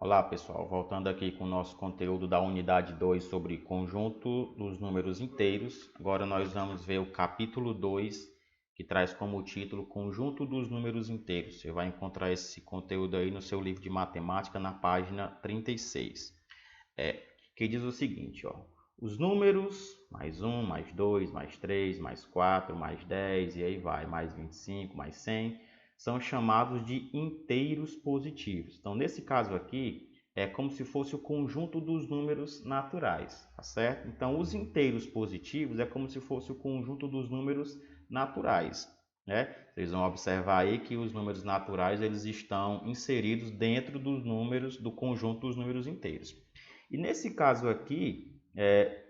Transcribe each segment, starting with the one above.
Olá pessoal, voltando aqui com o nosso conteúdo da unidade 2 sobre conjunto dos números inteiros. Agora nós vamos ver o capítulo 2, que traz como título Conjunto dos números inteiros. Você vai encontrar esse conteúdo aí no seu livro de matemática na página 36. Que diz o seguinte, ó. Os números, mais 1, mais 2, mais 3, mais 4, mais 10, e aí vai, mais 25, mais 100, são chamados de inteiros positivos. Então, nesse caso aqui, é como se fosse o conjunto dos números naturais, tá certo? Então, os inteiros positivos é como se fosse o conjunto dos números naturais, né? Vocês vão observar aí que os números naturais eles estão inseridos dentro dos números do conjunto dos números inteiros. E nesse caso aqui,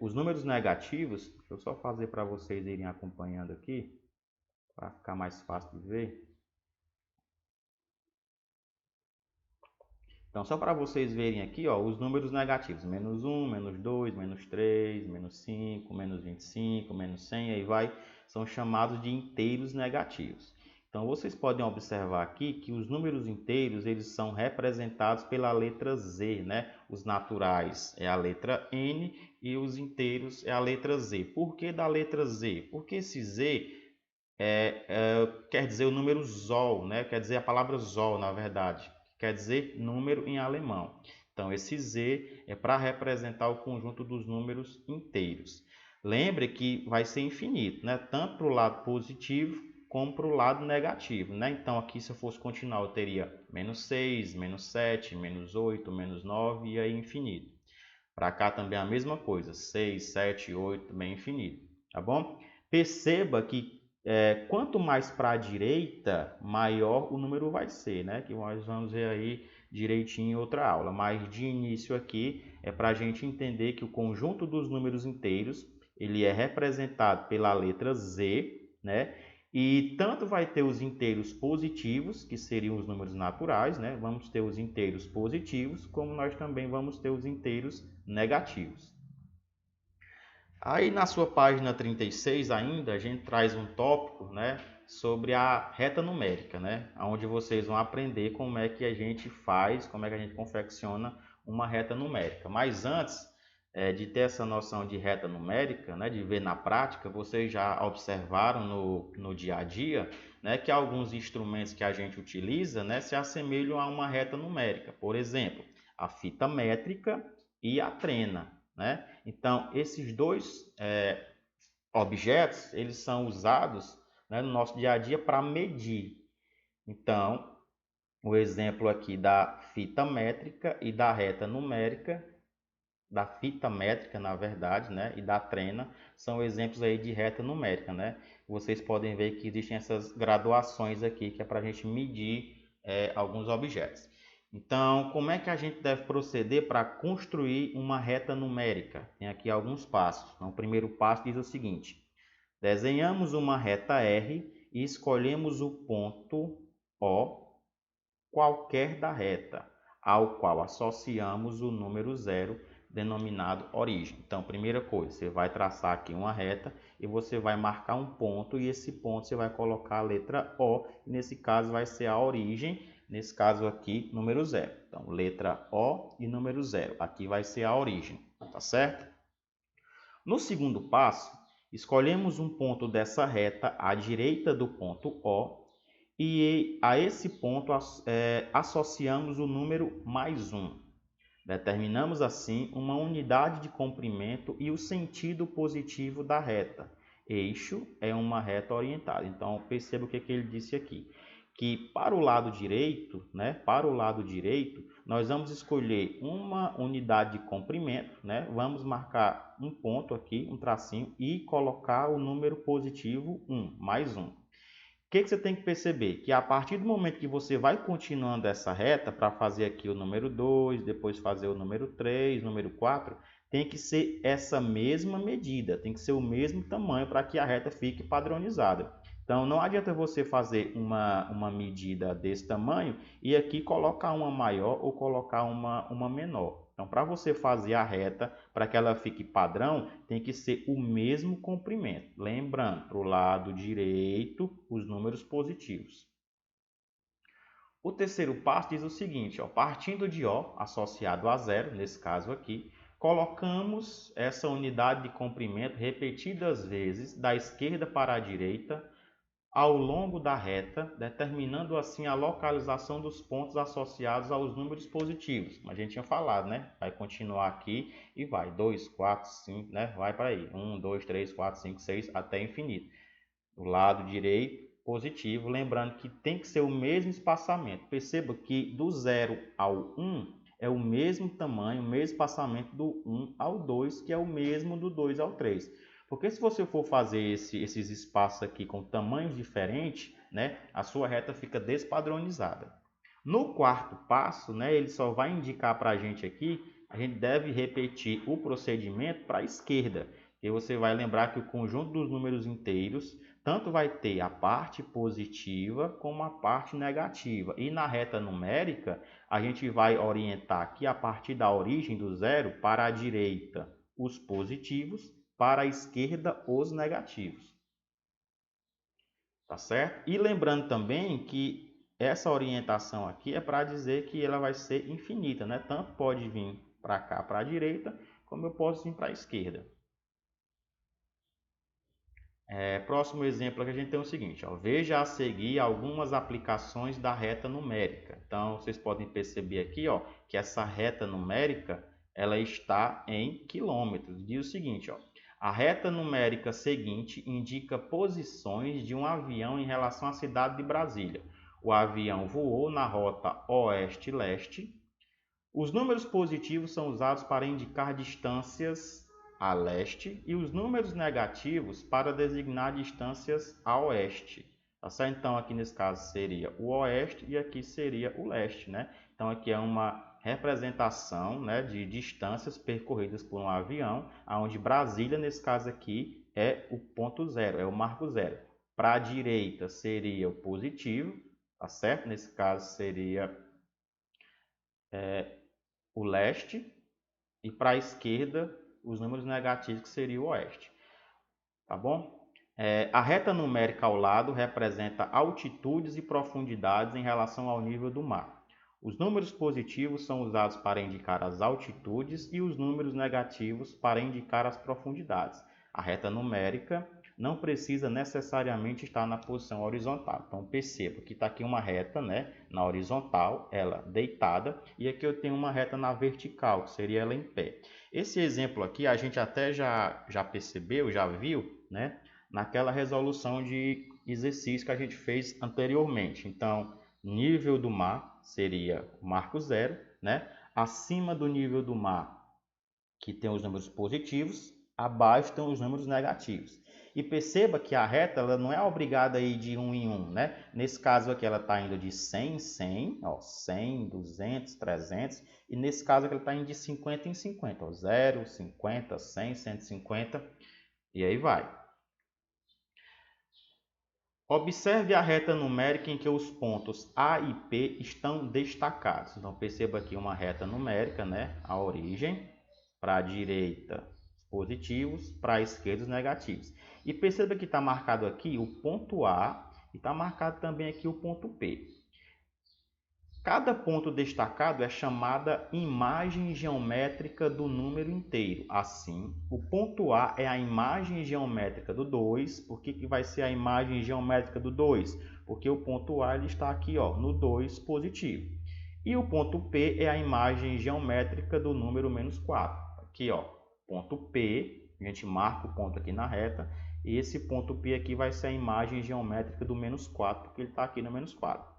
os números negativos, deixa eu só fazer para vocês irem acompanhando aqui, para ficar mais fácil de ver. Então, só para vocês verem aqui, ó, os números negativos, menos 1, menos 2, menos 3, menos 5, menos 25, menos 100, aí vai, são chamados de inteiros negativos. Então, vocês podem observar aqui que os números inteiros, eles são representados pela letra Z, né? Os naturais é a letra N e os inteiros é a letra Z. Por que da letra Z? Porque esse Z quer dizer o número Zoll, né? Quer dizer a palavra Zoll, na verdade. Quer dizer número em alemão. Então, esse Z é para representar o conjunto dos números inteiros. Lembre que vai ser infinito, né? Tanto para o lado positivo como para o lado negativo, né? Então, aqui se eu fosse continuar, eu teria menos 6, menos 7, menos 8, menos 9 e aí infinito. Para cá também a mesma coisa, 6, 7, 8, também infinito, tá bom? Perceba que quanto mais para a direita, maior o número vai ser, né? Que nós vamos ver aí direitinho em outra aula. Mas de início aqui é para a gente entender que o conjunto dos números inteiros ele é representado pela letra Z, né? E tanto vai ter os inteiros positivos, que seriam os números naturais, né? Vamos ter os inteiros positivos, como nós também vamos ter os inteiros negativos. Aí na sua página 36 ainda, a gente traz um tópico, né, sobre a reta numérica, né, onde vocês vão aprender como é que a gente faz, como é que a gente confecciona uma reta numérica. Mas antes de ter essa noção de reta numérica, né, de ver na prática, vocês já observaram no dia a dia, né, que alguns instrumentos que a gente utiliza, né, se assemelham a uma reta numérica. Por exemplo, a fita métrica e a trena, né? Então, esses dois objetos, eles são usados, né, no nosso dia a dia para medir. Então, o exemplo aqui da fita métrica e da reta numérica, da fita métrica, na verdade, né, e da trena, são exemplos aí de reta numérica, né? Vocês podem ver que existem essas graduações aqui, que é para a gente medir alguns objetos. Então, como é que a gente deve proceder para construir uma reta numérica? Tem aqui alguns passos. Então, o primeiro passo diz o seguinte: desenhamos uma reta R e escolhemos o ponto O qualquer da reta, ao qual associamos o número 0, denominado origem. Então, primeira coisa, você vai traçar aqui uma reta e você vai marcar um ponto, e esse ponto você vai colocar a letra O, e nesse caso vai ser a origem, nesse caso aqui, número 0. Então, letra O e número 0. Aqui vai ser a origem, tá certo? No segundo passo, escolhemos um ponto dessa reta à direita do ponto O, e a esse ponto associamos o número mais 1. Determinamos assim uma unidade de comprimento e o sentido positivo da reta. Eixo é uma reta orientada. Então, perceba o que ele disse aqui. Que para o lado direito, né, nós vamos escolher uma unidade de comprimento, né, vamos marcar um ponto aqui, um tracinho, e colocar o número positivo 1, mais 1. O que você tem que perceber? Que a partir do momento que você vai continuando essa reta, para fazer aqui o número 2, depois fazer o número 3, número 4, tem que ser essa mesma medida, tem que ser o mesmo tamanho para que a reta fique padronizada. Então, não adianta você fazer uma medida desse tamanho e aqui colocar uma maior ou colocar uma menor. Então, para você fazer a reta, para que ela fique padrão, tem que ser o mesmo comprimento. Lembrando, para o lado direito, os números positivos. O terceiro passo diz o seguinte, ó, partindo de O associado a zero, nesse caso aqui, colocamos essa unidade de comprimento repetidas vezes da esquerda para a direita ao longo da reta, determinando assim a localização dos pontos associados aos números positivos. Como a gente tinha falado, né? Vai continuar aqui e vai 2, 4, 5, né? Vai para aí. 1, 2, 3, 4, 5, 6, até infinito. Do lado direito, positivo. Lembrando que tem que ser o mesmo espaçamento. Perceba que do 0 ao 1 é o mesmo tamanho, o mesmo espaçamento do 1 ao 2, que é o mesmo do 2 ao 3. Porque se você for fazer esses espaços aqui com tamanhos diferentes, né, a sua reta fica despadronizada. No quarto passo, né, ele só vai indicar para a gente aqui, a gente deve repetir o procedimento para a esquerda. E você vai lembrar que o conjunto dos números inteiros tanto vai ter a parte positiva como a parte negativa. E na reta numérica, a gente vai orientar aqui a partir da origem do zero para a direita os positivos, para a esquerda os negativos. Tá certo? E lembrando também que essa orientação aqui é para dizer que ela vai ser infinita, né? Tanto pode vir para cá, para a direita, como eu posso vir para a esquerda. Próximo exemplo que a gente tem o seguinte, ó, veja a seguir algumas aplicações da reta numérica. Então, vocês podem perceber aqui, ó, que essa reta numérica ela está em quilômetros. Diz o seguinte, ó, a reta numérica seguinte indica posições de um avião em relação à cidade de Brasília. O avião voou na rota oeste-leste. Os números positivos são usados para indicar distâncias a leste e os números negativos para designar distâncias a oeste. Tá certo? Então, aqui nesse caso seria o oeste e aqui seria o leste, né? Então, aqui é uma representação, né, de distâncias percorridas por um avião, onde Brasília, nesse caso aqui, é o ponto zero, é o marco zero. Para a direita seria o positivo, tá certo? Nesse caso seria o leste, e para a esquerda os números negativos, que seria o oeste. Tá bom? A reta numérica ao lado representa altitudes e profundidades em relação ao nível do mar. Os números positivos são usados para indicar as altitudes e os números negativos para indicar as profundidades. A reta numérica não precisa necessariamente estar na posição horizontal. Então, perceba que está aqui uma reta, né, na horizontal, ela deitada, e aqui eu tenho uma reta na vertical, que seria ela em pé. Esse exemplo aqui a gente até já percebeu, já viu, né, naquela resolução de exercício que a gente fez anteriormente. Então, nível do mar seria o marco zero, né? Acima do nível do mar, que tem os números positivos, abaixo tem os números negativos. E perceba que a reta ela não é obrigada a ir de 1 em 1, né? Nesse caso aqui ela está indo de 100 em 100, ó, 100, 200, 300. E nesse caso aqui ela está indo de 50 em 50, ó, 0, 50, 100, 150 e aí vai. Observe a reta numérica em que os pontos A e P estão destacados. Então perceba aqui uma reta numérica, né? A origem, para a direita positivos, para a esquerda os negativos. E perceba que está marcado aqui o ponto A e está marcado também aqui o ponto P. Cada ponto destacado é chamada imagem geométrica do número inteiro. Assim, o ponto A é a imagem geométrica do 2. Por que vai ser a imagem geométrica do 2? Porque o ponto A ele está aqui, ó, no 2 positivo. E o ponto P é a imagem geométrica do número menos 4. Aqui, ó, ponto P, a gente marca o ponto aqui na reta. E esse ponto P aqui vai ser a imagem geométrica do menos 4, porque ele está aqui no menos 4.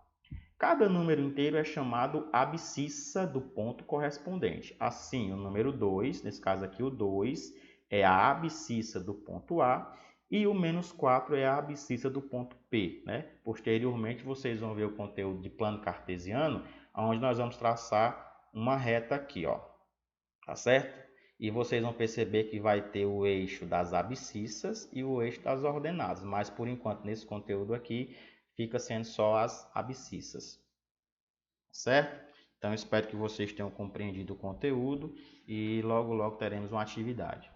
Cada número inteiro é chamado abscissa do ponto correspondente. Assim, o número 2, nesse caso aqui o 2, é a abscissa do ponto A e o menos 4 é a abscissa do ponto P, né? Posteriormente, vocês vão ver o conteúdo de plano cartesiano, onde nós vamos traçar uma reta aqui, ó. Tá certo? E vocês vão perceber que vai ter o eixo das abscissas e o eixo das ordenadas, mas por enquanto nesse conteúdo aqui fica sendo só as abscissas, certo? Então espero que vocês tenham compreendido o conteúdo e logo teremos uma atividade.